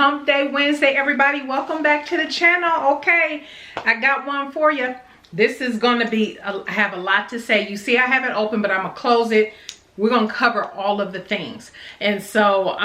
Hump Day Wednesday, everybody. Welcome back to the channel. Okay, I got one for you. This is going to be, I have a lot to say. You see I have it open, but I'm going to close it. We're going to cover all of the things. And so,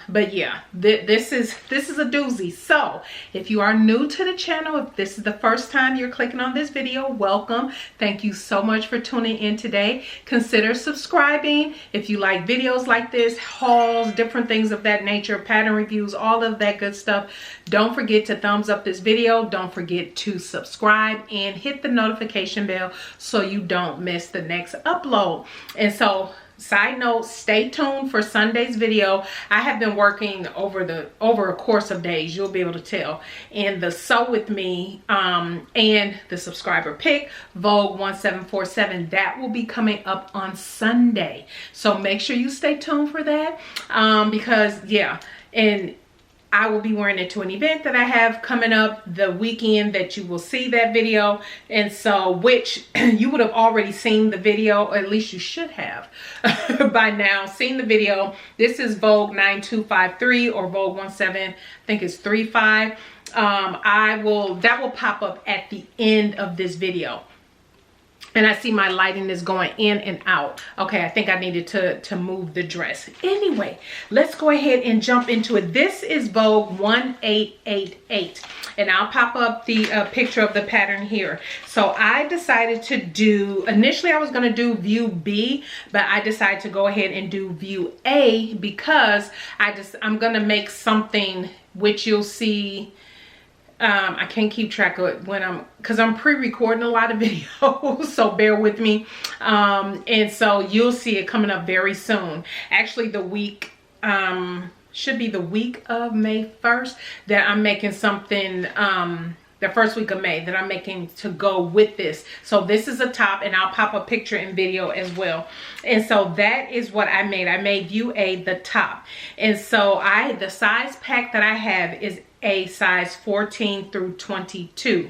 but yeah, this is a doozy. So if you are new to the channel, if this is the first time you're clicking on this video, welcome. Thank you so much for tuning in today. Consider subscribing if you like videos like this, hauls, different things of that nature, pattern reviews, all of that good stuff. Don't forget to thumbs up this video. Don't forget to subscribe and hit the notification bell so you don't miss the next upload. And so, side note, stay tuned for Sunday's video. I have been working over a course of days, you'll be able to tell, and the Sew With Me and the subscriber pick, Vogue 1747, that will be coming up on Sunday. So make sure you stay tuned for that, because yeah, and I will be wearing it to an event that I have coming up the weekend that you will see that video. And so, which you would have already seen the video, or at least you should have by now seen the video. This is Vogue 9253 or Vogue 17, I think it's 35. That will pop up at the end of this video. And I see my lighting is going in and out. Okay, I think I needed to move the dress. Anyway, let's go ahead and jump into it. This is Vogue 1888. And I'll pop up the picture of the pattern here. So I decided to do, initially I was going to do view B, but I decided to go ahead and do view A because I'm going to make something which you'll see. I can't keep track of it because I'm pre-recording a lot of videos, so bear with me. And so you'll see it coming up very soon. Actually, the week should be the week of May 1st that I'm making something. The first week of May that I'm making to go with this. So this is a top, and I'll pop a picture and video as well. And so that is what I made. I made view A the top. And so the size pack that I have is a size 14 through 22.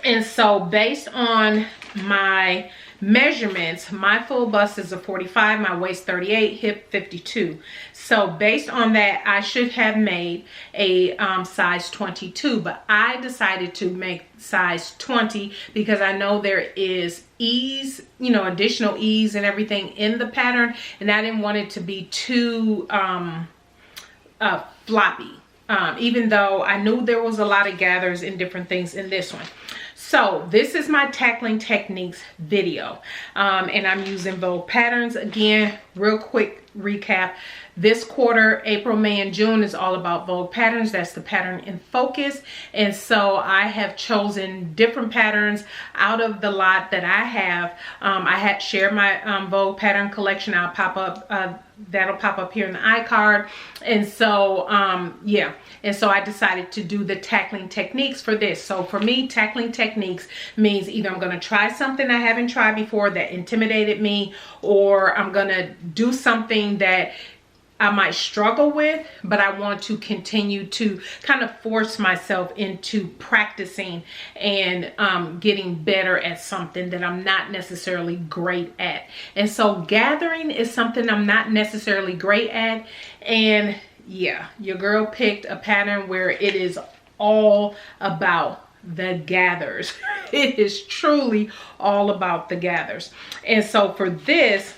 And so based on my measurements, my full bust is a 45, my waist 38, hip 52. So based on that, I should have made a size 22, but I decided to make size 20 because I know there is ease, you know, additional ease and everything in the pattern, and I didn't want it to be too floppy. Even though I knew there was a lot of gathers and different things in this one. So this is my tackling techniques video, and I'm using Vogue patterns. Again, real quick recap. This quarter, April, May, and June is all about Vogue patterns. That's the pattern in focus. And so I have chosen different patterns out of the lot that I have. I had shared my Vogue pattern collection. I'll pop up, that'll pop up here in the iCard. And so, yeah. And so I decided to do the tackling techniques for this. So for me, tackling techniques means either I'm going to try something I haven't tried before that intimidated me, or I'm going to do something that I might struggle with, but I want to continue to kind of force myself into practicing and getting better at something that I'm not necessarily great at. And so gathering is something I'm not necessarily great at. And yeah, your girl picked a pattern where it is all about the gathers. It is truly all about the gathers. And so for this,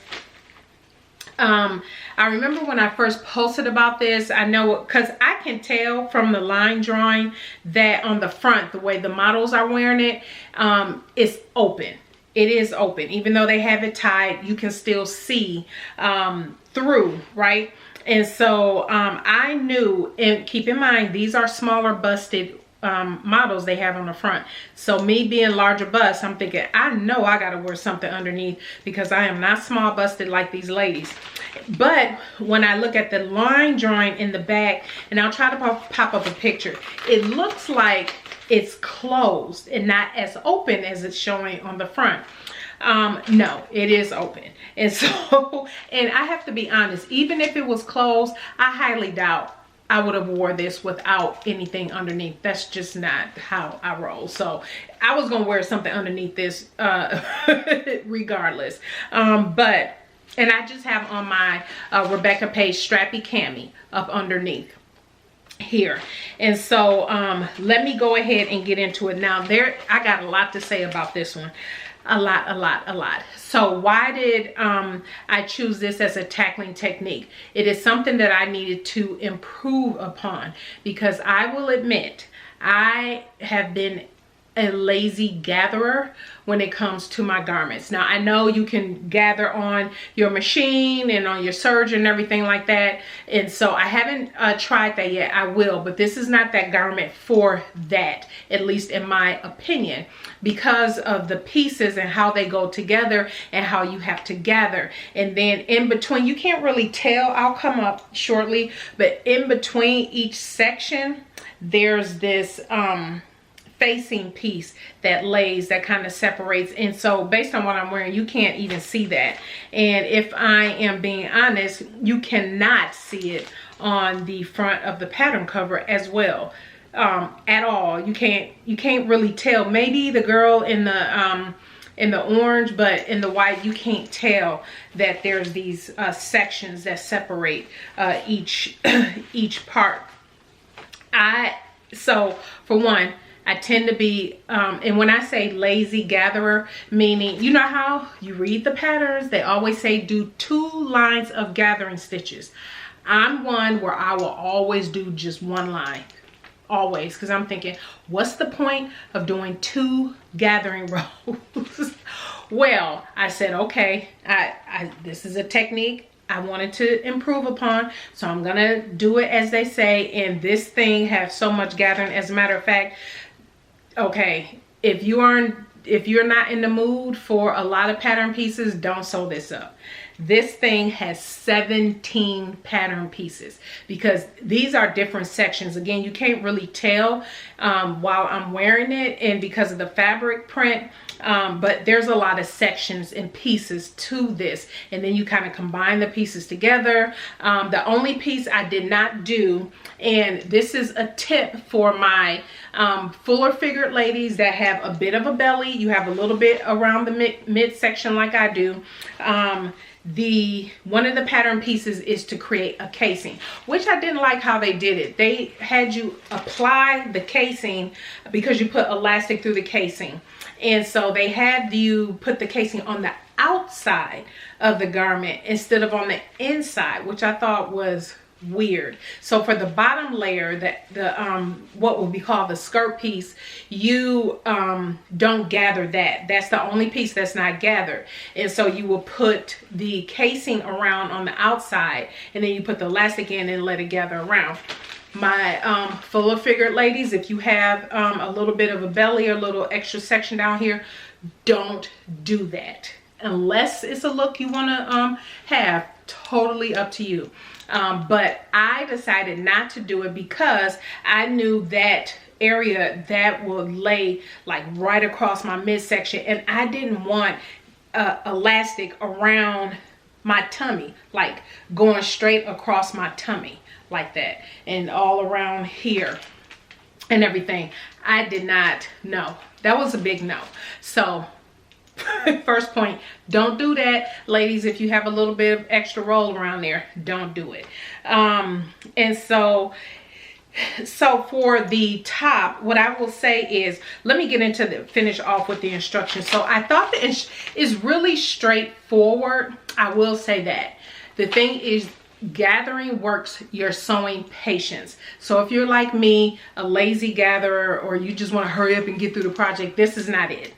I remember when I first posted about this, I know because I can tell from the line drawing that on the front, the way the models are wearing it, it's open. It is open. Even though they have it tied, you can still see through, right? And so I knew, and keep in mind, these are smaller busted models they have on the front. So me being larger bust, I'm thinking, I know I gotta wear something underneath because I am not small busted like these ladies. But when I look at the line drawing in the back, and I'll try to pop up a picture, it looks like it's closed and not as open as it's showing on the front. No, it is open. And so, and I have to be honest, even if it was closed, I highly doubt I would have wore this without anything underneath. That's just not how I roll. So I was gonna wear something underneath this regardless. And I just have on my Rebecca Page strappy cami up underneath. here. And so let me go ahead and get into it. Now I got a lot to say about this one. A lot. So why did I choose this as a tackling technique? It is something that I needed to improve upon, because I will admit I have been a lazy gatherer when it comes to my garments. Now I know you can gather on your machine and on your serger and everything like that, and so I haven't tried that yet. I will, but this is not that garment for that, at least in my opinion, because of the pieces and how they go together and how you have to gather. And then in between, you can't really tell, I'll come up shortly, but in between each section there's this facing piece that lays, that kind of separates. And so based on what I'm wearing, you can't even see that. And if I am being honest, you cannot see it on the front of the pattern cover as well, at all. You can't really tell. Maybe the girl in the orange, but in the white you can't tell that there's these sections that separate each part. So for one, I tend to be, and when I say lazy gatherer, meaning, you know how you read the patterns, they always say do 2 lines of gathering stitches. I'm one where I will always do just 1 line, always, because I'm thinking, what's the point of doing 2 gathering rows? Well, I said, okay, this is a technique I wanted to improve upon, so I'm gonna do it as they say. And this thing has so much gathering. As a matter of fact, okay, if you're not in the mood for a lot of pattern pieces, don't sew this up. This thing has 17 pattern pieces, because these are different sections. Again, you can't really tell while I'm wearing it, and because of the fabric print, but there's a lot of sections and pieces to this, and then you kind of combine the pieces together. The only piece I did not do, and this is a tip for my fuller figured ladies that have a bit of a belly, you have a little bit around the midsection like I do, one of the pattern pieces is to create a casing, which I didn't like how they did it. They had you apply the casing because you put elastic through the casing, and so they had you put the casing on the outside of the garment instead of on the inside, which I thought was weird. So for the bottom layer, that the what would be called the skirt piece, you don't gather that. That's the only piece that's not gathered. And so you will put the casing around on the outside, and then you put the elastic in and let it gather around. My fuller figured ladies, if you have a little bit of a belly or a little extra section down here, don't do that unless it's a look you want to have. Totally up to you. But I decided not to do it because I knew that area that would lay like right across my midsection, and I didn't want elastic around my tummy, like going straight across my tummy like that, and all around here and everything. I did not know. That was a big no. So first point, don't do that, ladies. If you have a little bit of extra roll around there, don't do it. And so for the top, what I will say is, let me get into the finish off with the instructions. So I thought that is really straightforward. I will say that. The thing is, gathering works your sewing patience. So if you're like me, a lazy gatherer, or you just want to hurry up and get through the project, this is not it.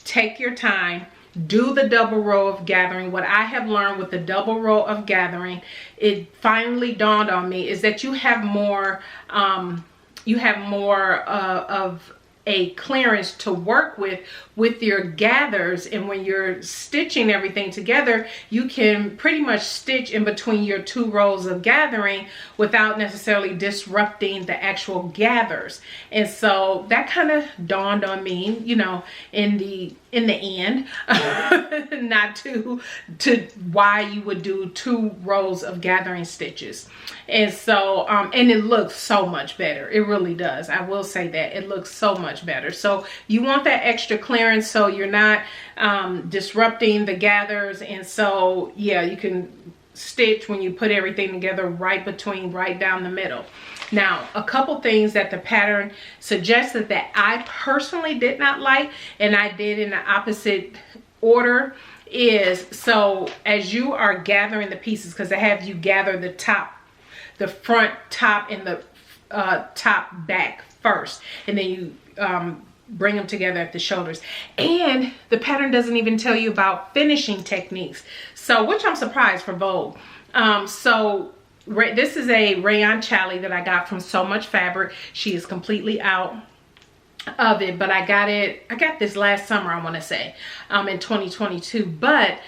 Take your time, do the double row of gathering. What I have learned with the double row of gathering, it finally dawned on me, is that you have more of a clearance to work with your gathers. And when you're stitching everything together, you can pretty much stitch in between your 2 rows of gathering without necessarily disrupting the actual gathers. And so that kind of dawned on me, you know, in the end, not to why you would do 2 rows of gathering stitches. And so and it looks so much better. It really does. I will say that it looks so much better. So you want that extra clearance so you're not disrupting the gathers. And so yeah, you can stitch when you put everything together right down the middle. Now, a couple things that the pattern suggested that I personally did not like, and I did in the opposite order, is so as you are gathering the pieces, because they have you gather the top, the front, top, and the top back first, and then you bring them together at the shoulders. And the pattern doesn't even tell you about finishing techniques, so which I'm surprised for Vogue. This is a rayon challis that I got from So Much Fabric. She is completely out of it, but I got this last summer, I want to say, in 2022. But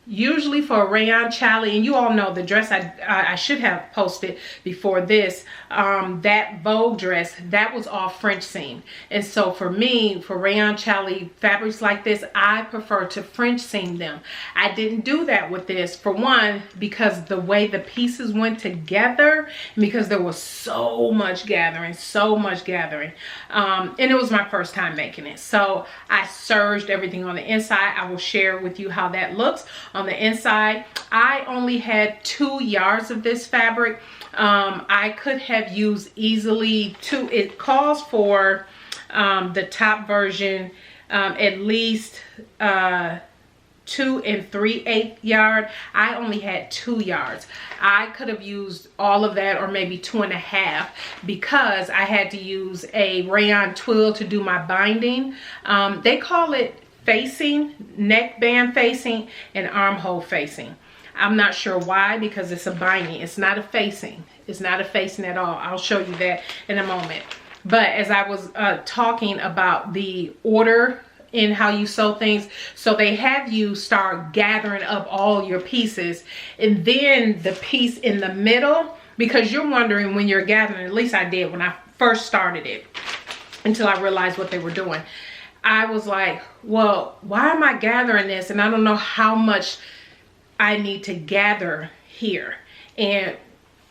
usually for a rayon challis, and you all know the dress I should have posted before this, that Vogue dress, that was all French seam. And so for me, for rayon challis fabrics like this, I prefer to French seam them. I didn't do that with this, for one, because the way the pieces went together, and because there was so much gathering, and it was my first time making it. So I serged everything on the inside. I will share with you how that looks on the inside. I only had 2 yards of this fabric. I could have used easily 2. It calls for the top version at least 2 3/8 yard. I only had 2 yards. I could have used all of that, or maybe 2.5, because I had to use a rayon twill to do my binding. They call it facing, neckband facing, and armhole facing. I'm not sure why, because it's a binding. It's not a facing. It's not a facing at all. I'll show you that in a moment. But as I was talking about the order in how you sew things, so they have you start gathering up all your pieces, and then the piece in the middle, because you're wondering when you're gathering, at least I did when I first started it, until I realized what they were doing. I was like, well, why am I gathering this? And I don't know how much I need to gather here, and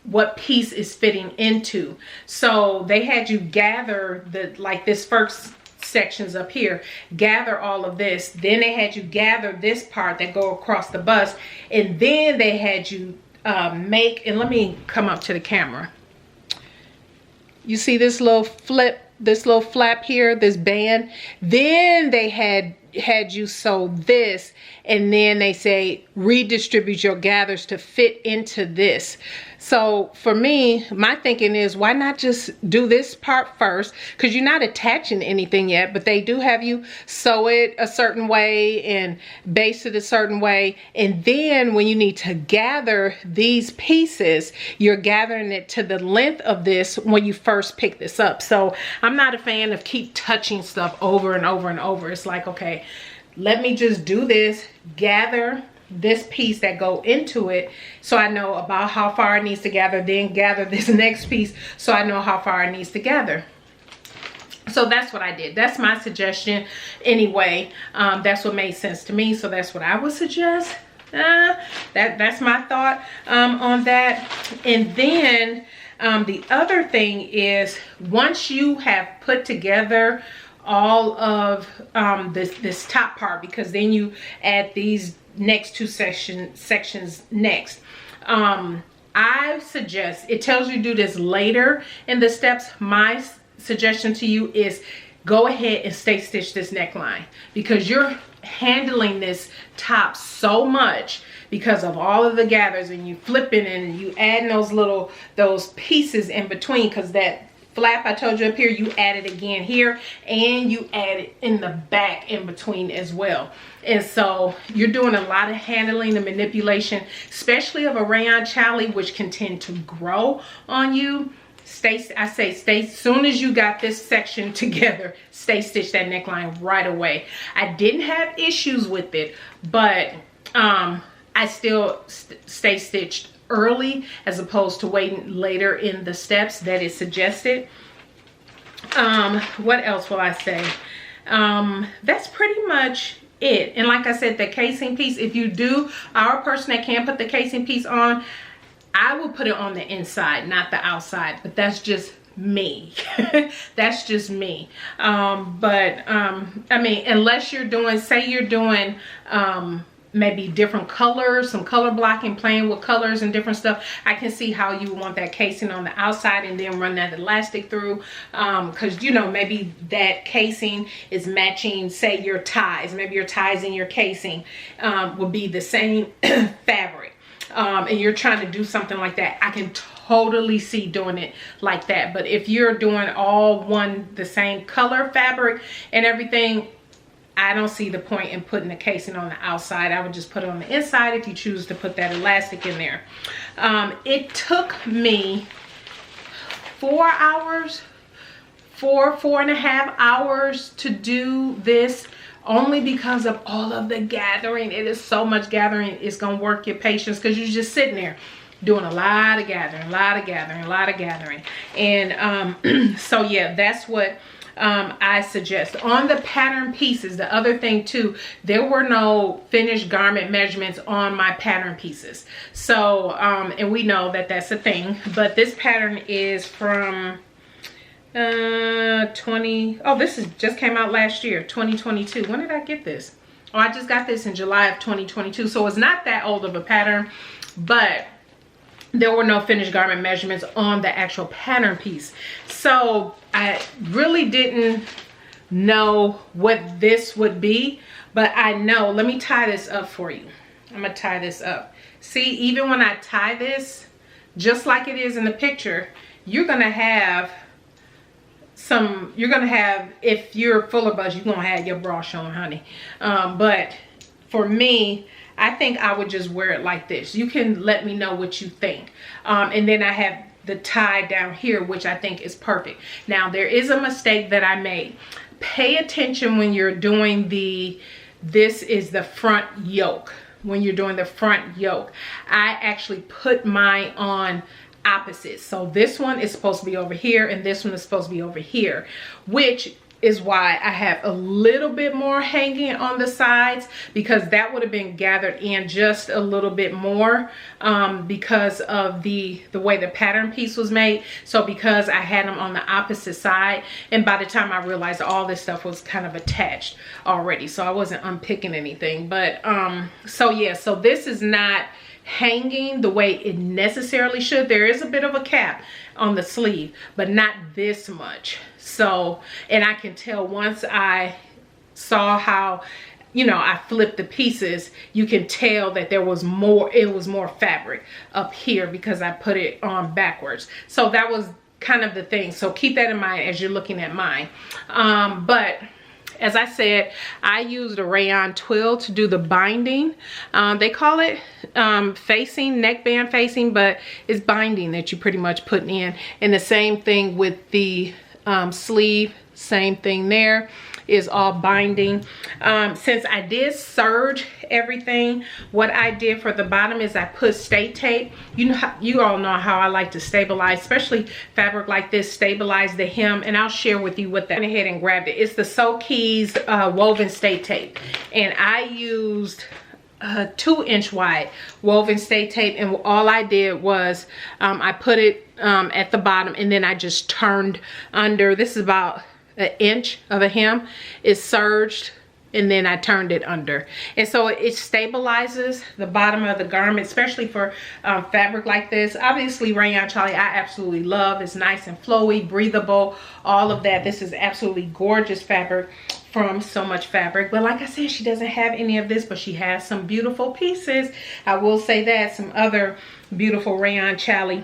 what piece is fitting into. So they had you gather like this first sections up here, gather all of this, then they had you gather this part that go across the bust, and then they had you make, and let me come up to the camera. You see this little flip, this little flap here, this band? Then they had you sew this, and then they say redistribute your gathers to fit into this. So for me, my thinking is, why not just do this part first? Because you're not attaching anything yet, but they do have you sew it a certain way and base it a certain way. And then when you need to gather these pieces, you're gathering it to the length of this when you first pick this up. So I'm not a fan of keep touching stuff over and over and over. It's like, okay, let me just do this, gather this piece that go into it, so I know about how far it needs to gather, then gather this next piece so I know how far it needs to gather. So that's what I did. That's my suggestion anyway. That's what made sense to me, so that's what I would suggest. That's my thought on that. And then the other thing is, once you have put together all of this top part, because then you add these next 2 sections next, I suggest, it tells you to do this later in the steps. My suggestion to you is go ahead and stay stitch this neckline, because you're handling this top so much because of all of the gathers, and you flipping and you adding those pieces in between, because that flap I told you up here, you add it again here, and you add it in the back in between as well. And so you're doing a lot of handling and manipulation, especially of a rayon challis, which can tend to grow on you. I say stay, soon as you got this section together, stay stitch that neckline right away. I didn't have issues with it, but I still stay stitched early as opposed to waiting later in the steps that is suggested. What else will I say? That's pretty much it. And like I said, the casing piece, if you do, our person that can put the casing piece on, I would put it on the inside, not the outside, but that's just me. That's just me. I mean, unless you're doing, say you're doing maybe different colors, some color blocking, playing with colors and different stuff, I can see how you want that casing on the outside and then run that elastic through, because you know, maybe that casing is matching, say, your ties. Maybe your ties and your casing will be the same fabric, and you're trying to do something like that. I can totally see doing it like that. But if you're doing all the same color fabric and everything, I don't see the point in putting the casing on the outside. I would just put it on the inside if you choose to put that elastic in there. It took me 4 hours, four and a half hours to do this, only because of all of the gathering. It is so much gathering. It's gonna work your patience, because you're just sitting there doing a lot of gathering, and so yeah, that's what I suggest. On the pattern pieces, the other thing too, there were no finished garment measurements on my pattern pieces. So and we know that that's a thing, but this pattern is from this just came out last year, 2022. When did I get this? Oh, I just got this in July of 2022. So it's not that old of a pattern, but there were no finished garment measurements on the actual pattern piece. So I really didn't know what this would be, but I know, let me tie this up for you. I'm gonna tie this up. See, even when I tie this, just like it is in the picture, you're gonna have if you're full of buzz, you're gonna have your bra showing, honey. But for me, I think I would just wear it like this. You can let me know what you think. And then I have the tie down here, which I think is perfect. Now, there is a mistake that I made. Pay attention when you're doing this is the front yoke. When you're doing the front yoke, I actually put mine on opposite. So this one is supposed to be over here and this one is supposed to be over here, which is why I have a little bit more hanging on the sides, because that would have been gathered in just a little bit more because of the way the pattern piece was made. So because I had them on the opposite side, and by the time I realized all this stuff was kind of attached already, so I wasn't unpicking anything. But so yeah, so this is not hanging the way it necessarily should. There is a bit of a cap on the sleeve, but not this much. So, and I can tell once I saw how, you know, I flipped the pieces, you can tell that there was more, it was more fabric up here because I put it on backwards. So that was kind of the thing. So keep that in mind as you're looking at mine. But as I said, I used a rayon twill to do the binding. They call it facing, neckband facing, but it's binding that you pretty much put in. And the same thing with the sleeve, same thing there, is all binding. Since I did serge everything, what I did for the bottom is I put stay tape. You know, you all know how I like to stabilize, especially fabric like this, stabilize the hem, and I'll share with you what that. I went ahead and grabbed it. It's the So Keys woven stay tape, and I used 2-inch wide woven stay tape, and all I did was I put it at the bottom, and then I just turned under. This is about 1 inch of a hem. It's serged, and then I turned it under, and so it stabilizes the bottom of the garment, especially for fabric like this. Obviously rayon Charlie I absolutely love. It's nice and flowy, breathable, all of that. This is absolutely gorgeous fabric from So Much Fabric. But like I said, she doesn't have any of this, but she has some beautiful pieces. I will say that, some other beautiful rayon Charlie.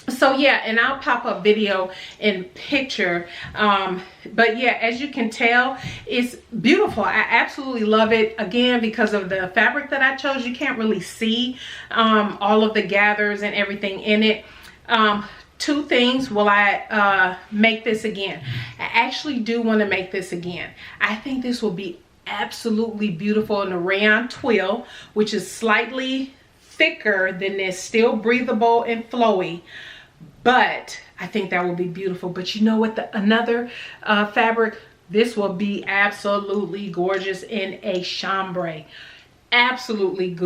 So yeah, and I'll pop up video and picture, but yeah, as you can tell, it's beautiful. I absolutely love it, again, because of the fabric that I chose. You can't really see all of the gathers and everything in it. 2 things. Will I make this again? I actually do want to make this again. I think this will be absolutely beautiful in the rayon twill, which is slightly thicker than this, still breathable and flowy, but I think that will be beautiful. But you know what, another fabric, this will be absolutely gorgeous in a chambray. Absolutely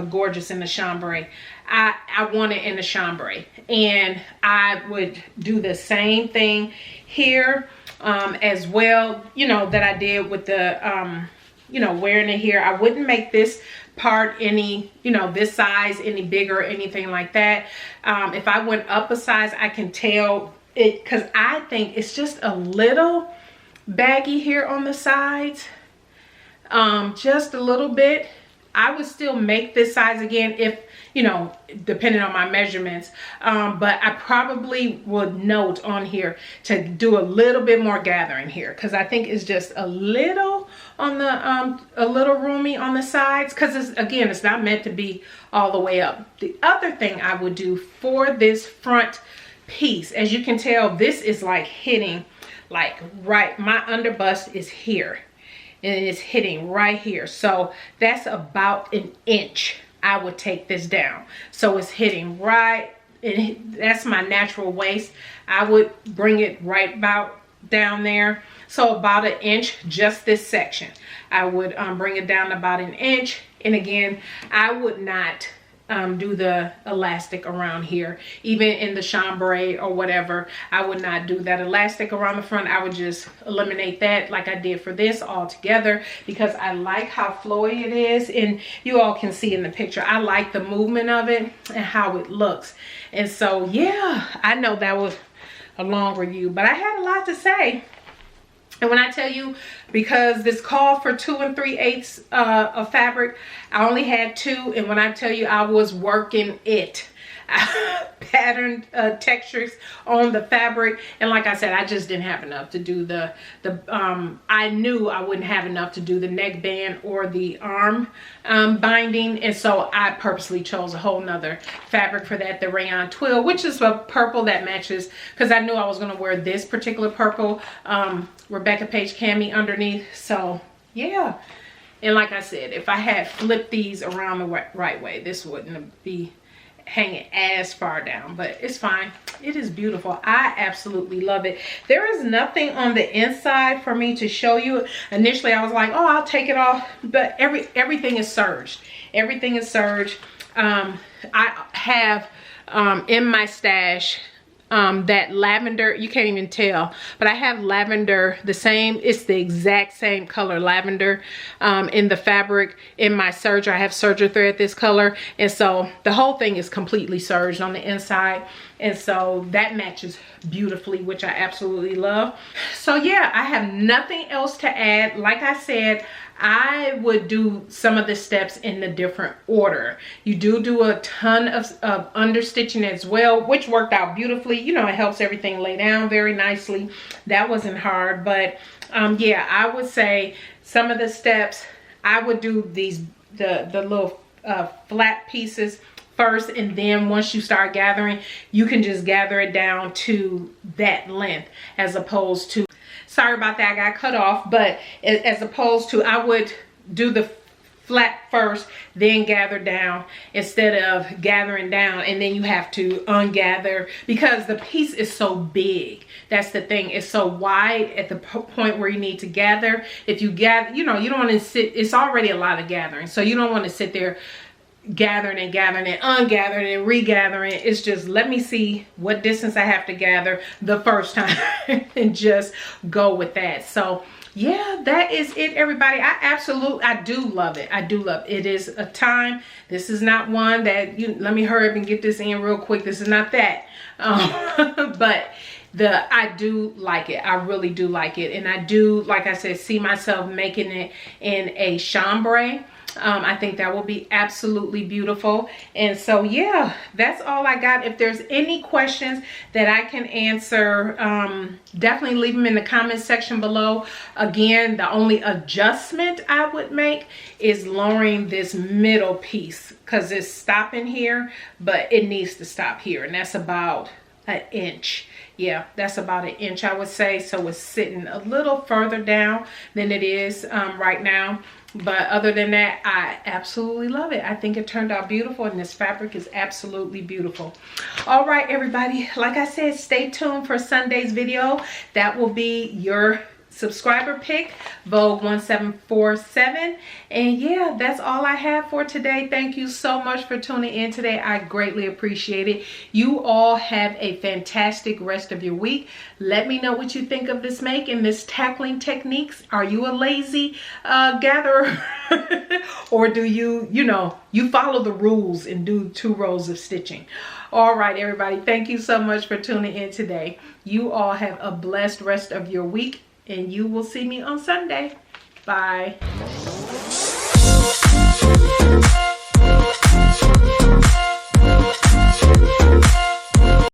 gorgeous in the chambray. I want it in the chambray, and I would do the same thing here as well, you know, that I did with the you know, wearing it here. I wouldn't make this part any, you know, this size any bigger or anything like that. If I went up a size, I can tell it, because I think it's just a little baggy here on the sides, just a little bit. I would still make this size again if, you know, depending on my measurements, but I probably would note on here to do a little bit more gathering here, because I think it's just a little on the a little roomy on the sides, because it's, again, it's not meant to be all the way up. The other thing I would do for this front piece, as you can tell, this is like hitting like right, my underbust is here and it's hitting right here, so that's about an inch. I would take this down, so it's hitting right, and that's my natural waist. I would bring it right about down there, so about an inch, just this section. I would bring it down about an inch, and again, I would not do the elastic around here, even in the chambray or whatever. I would not do that elastic around the front. I would just eliminate that like I did for this altogether, because I like how flowy it is, and you all can see in the picture, I like the movement of it and how it looks. And so yeah, I know that was a long review, but I had a lot to say. And when I tell you, because this called for 2 3/8 of fabric, I only had 2. And when I tell you, I was working it. Patterned textures on the fabric, and like I said, I just didn't have enough to do the I knew I wouldn't have enough to do the neckband or the arm binding, and so I purposely chose a whole nother fabric for that, the rayon twill, which is a purple that matches, because I knew I was going to wear this particular purple Rebecca Page cami underneath. So yeah, and like I said, if I had flipped these around the right way, this wouldn't be hanging as far down, but it's fine. It is beautiful. I absolutely love it. There is nothing on the inside for me to show you. Initially I was like, oh, I'll take it off, but everything is serged. Everything is serged. I have in my stash that lavender, you can't even tell, but I have lavender, the same, it's the exact same color lavender in the fabric in my serger. I have serger thread this color, and so the whole thing is completely serged on the inside, and so that matches beautifully, which I absolutely love. So yeah, I have nothing else to add. Like I said, I would do some of the steps in a different order. You do a ton of understitching as well, which worked out beautifully. You know, it helps everything lay down very nicely. That wasn't hard, but yeah, I would say some of the steps, I would do these, the little flat pieces first, and then once you start gathering, you can just gather it down to that length, as opposed to, sorry about that, I got cut off, but as opposed to, I would do the flat first, then gather down, instead of gathering down and then you have to ungather, because the piece is so big. That's the thing, it's so wide at the point where you need to gather. If you gather, you know, you don't want to sit, it's already a lot of gathering, so you don't want to sit there gathering and gathering and ungathering and regathering. It's just, let me see what distance I have to gather the first time and just go with that. So yeah, that is it, everybody. I do love it. I do love it. It is a time. This is not one that you, let me hurry up and get this in real quick. This is not that. But I do like it. I really do like it. And I do, like I said, see myself making it in a chambray. I think that will be absolutely beautiful. And so yeah, that's all I got. If there's any questions that I can answer, definitely leave them in the comment section below. Again, the only adjustment I would make is lowering this middle piece, because it's stopping here, but it needs to stop here, and that's about an inch. Yeah, that's about an inch, I would say. So it's sitting a little further down than it is right now. But other than that, I absolutely love it. I think it turned out beautiful, and this fabric is absolutely beautiful. All right, everybody, like I said, stay tuned for Sunday's video. That will be your subscriber pick, Vogue 1747. And yeah, that's all I have for today. Thank you so much for tuning in today. I greatly appreciate it. You all have a fantastic rest of your week. Let me know what you think of this make and this tackling techniques. Are you a lazy gatherer? Or do you follow the rules and do 2 rows of stitching? All right, everybody, thank you so much for tuning in today. You all have a blessed rest of your week, and you will see me on Sunday. Bye.